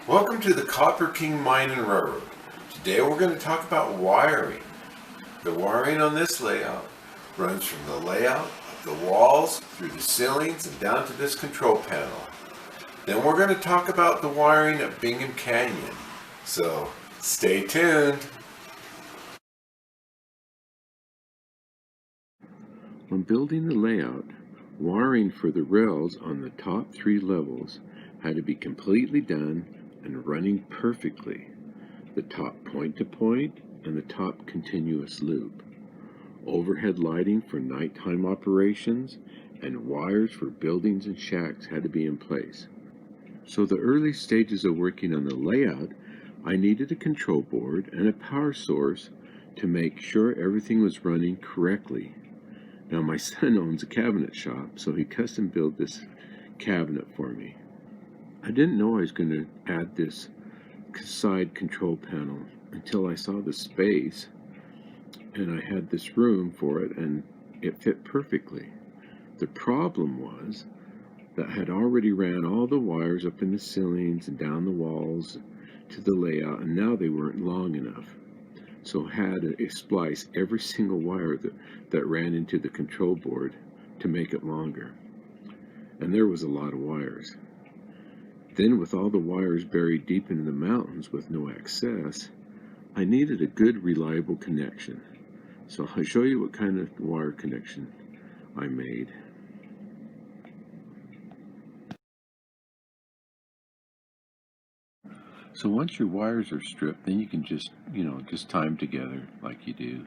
Welcome to the Copper King Mine and Railroad. Today we're going to talk about wiring. The wiring on this layout runs from the layout of the walls through the ceilings and down to this control panel. Then we're going to talk about the wiring at Bingham Canyon. So stay tuned. When building the layout, wiring for the rails on the top 3 levels had to be completely done and running perfectly. The top point-to-point and the top continuous loop. Overhead lighting for nighttime operations and wires for buildings and shacks had to be in place. So the early stages of working on the layout, I needed a control board and a power source to make sure everything was running correctly. Now my son owns a cabinet shop, so he custom built this cabinet for me. I didn't know I was going to add this side control panel until I saw the space and I had this room for it and it fit perfectly. The problem was that I had already ran all the wires up in the ceilings and down the walls to the layout, and now they weren't long enough. So I had to splice every single wire that ran into the control board to make it longer. And there was a lot of wires. Then with all the wires buried deep into the mountains with no access, I needed a good reliable connection. So I'll show you what kind of wire connection I made. So once your wires are stripped, then you can just tie them together like you do.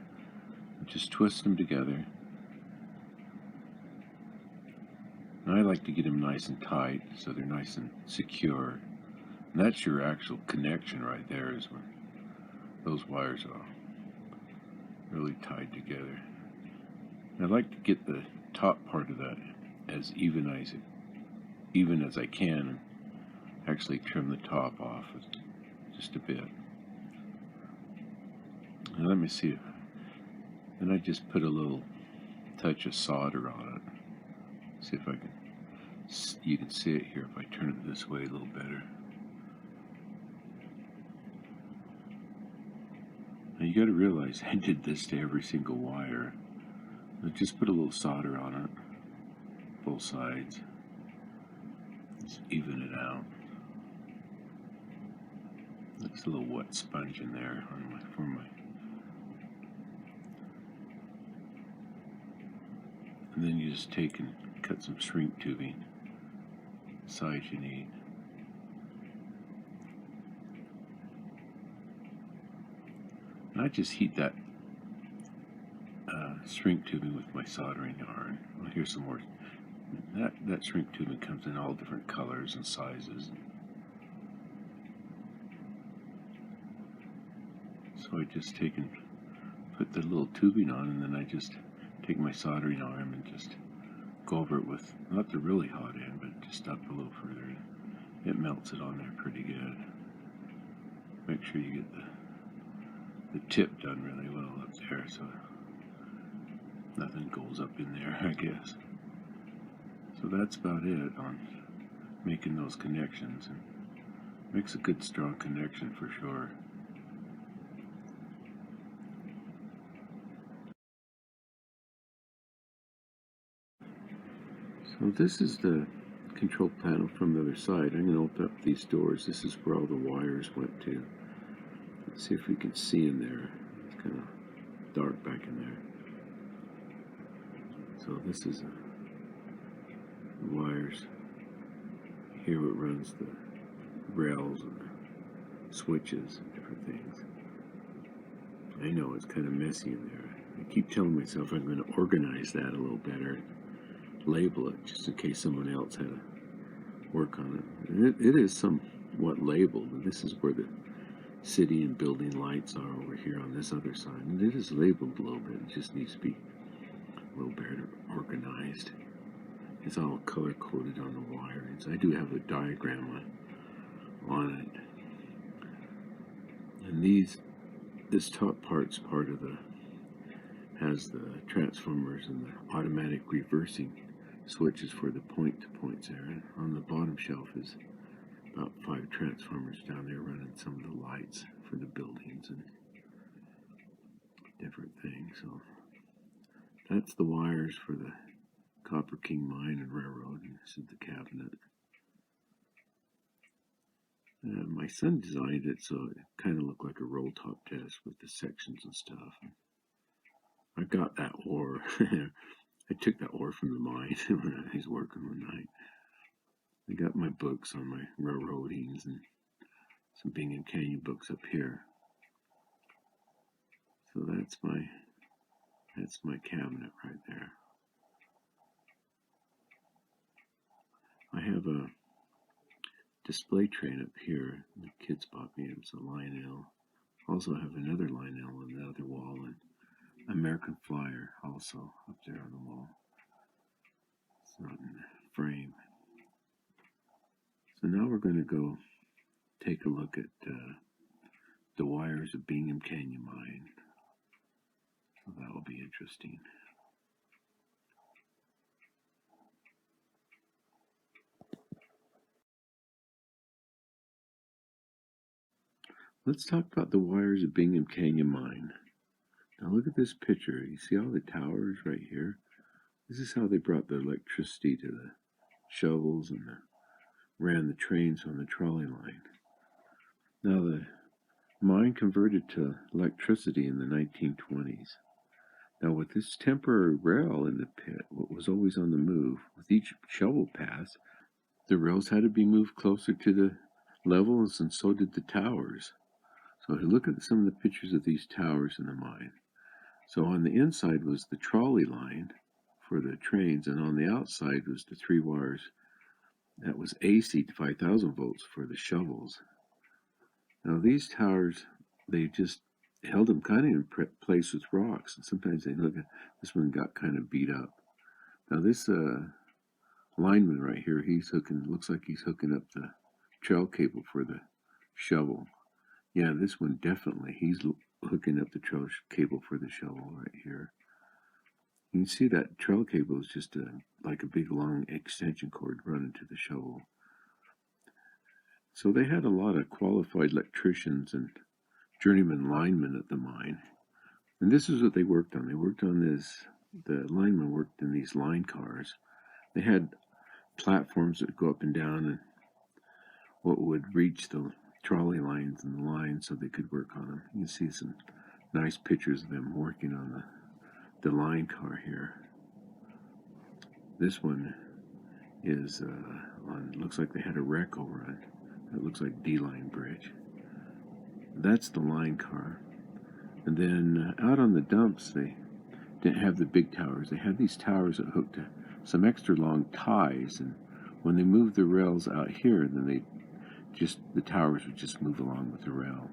Just twist them together. And I like to get them nice and tight so they're nice and secure. And that's your actual connection right there, is when those wires are really tied together. And I like to get the top part of that as even as I can, and actually trim the top off just a bit. And let me see. Then I just put a little touch of solder on it. See if you can see it here if I turn it this way a little better. Now you got to realize I did this to every single wire. I just put a little solder on it, both sides. Just even it out. There's a little wet sponge in there for my. And then you just take and cut some shrink tubing, the size you need. And I just heat that shrink tubing with my soldering iron. Well, here's some more. That shrink tubing comes in all different colors and sizes. So I just take and put the little tubing on, and then I just take my soldering iron and just go over it with, not the really hot end, but just up a little further. It melts it on there pretty good. Make sure you get the tip done really well up there so nothing goes up in there, I guess. So that's about it on making those connections, and makes a good strong connection for sure. So this is the control panel from the other side. I'm going to open up these doors. This is where all the wires went to. Let's see if we can see in there. It's kind of dark back in there. So this is the wires. Here it runs the rails and the switches and different things. I know it's kind of messy in there. I keep telling myself I'm going to organize that a little better. Label it just in case someone else had to work on it. It is somewhat labeled, and this is where the city and building lights are over here on this other side. And it is labeled a little bit. It just needs to be a little better organized. It's all color coded on the wirings. I do have a diagram on it. And this top part's part of has the transformers and the automatic reversing switches for the point-to-points there. And on the bottom shelf is about 5 transformers down there running some of the lights for the buildings and different things. So that's the wires for the Copper King Mine and Railroad. And this is the cabinet. My son designed it so it kind of looked like a roll top test with the sections and stuff. I got that ore. I took that ore from the mine when I was working one night. I got my books on my railroadings and some Bingham Canyon books up here. So that's my cabinet right there. I have a display train up here. The kids bought me. It's a Lionel. Also have another Lionel on the other wall, and American Flyer also up there on the wall. It's not in the frame. So now we're going to go take a look at the wires of Bingham Canyon Mine. So that will be interesting. Let's talk about the wires of Bingham Canyon Mine. Now look at this picture. You see all the towers right here? This is how they brought the electricity to the shovels and ran the trains on the trolley line. Now the mine converted to electricity in the 1920s. Now with this temporary rail in the pit, what was always on the move, with each shovel pass, the rails had to be moved closer to the levels, and so did the towers. So look at some of the pictures of these towers in the mine. So on the inside was the trolley line for the trains, and on the outside was the 3 wires that was AC to 5,000 volts for the shovels. Now these towers, they just held them kind of in place with rocks, and sometimes they look at this one got kind of beat up. Now this lineman right here, looks like he's hooking up the trail cable for the shovel. Yeah, this one definitely, he's hooking up the trail cable for the shovel right here. You can see that trail cable is just like a big long extension cord running to the shovel. So they had a lot of qualified electricians and journeyman linemen at the mine. And this is what they worked on. They worked on this, the linemen worked in these line cars. They had platforms that go up and down and what would reach the trolley lines and the lines so they could work on them. You can see some nice pictures of them working on the line car here. This one is looks like they had a wreck over on it looks like D-line bridge. That's the line car. And then out on the dumps, they didn't have the big towers. They had these towers that hooked to some extra long ties, and when they moved the rails out here, then the towers would just move along with the rail.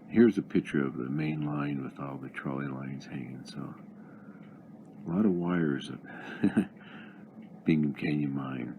Here's a picture of the main line with all the trolley lines hanging. So a lot of wires at Bingham Canyon Mine.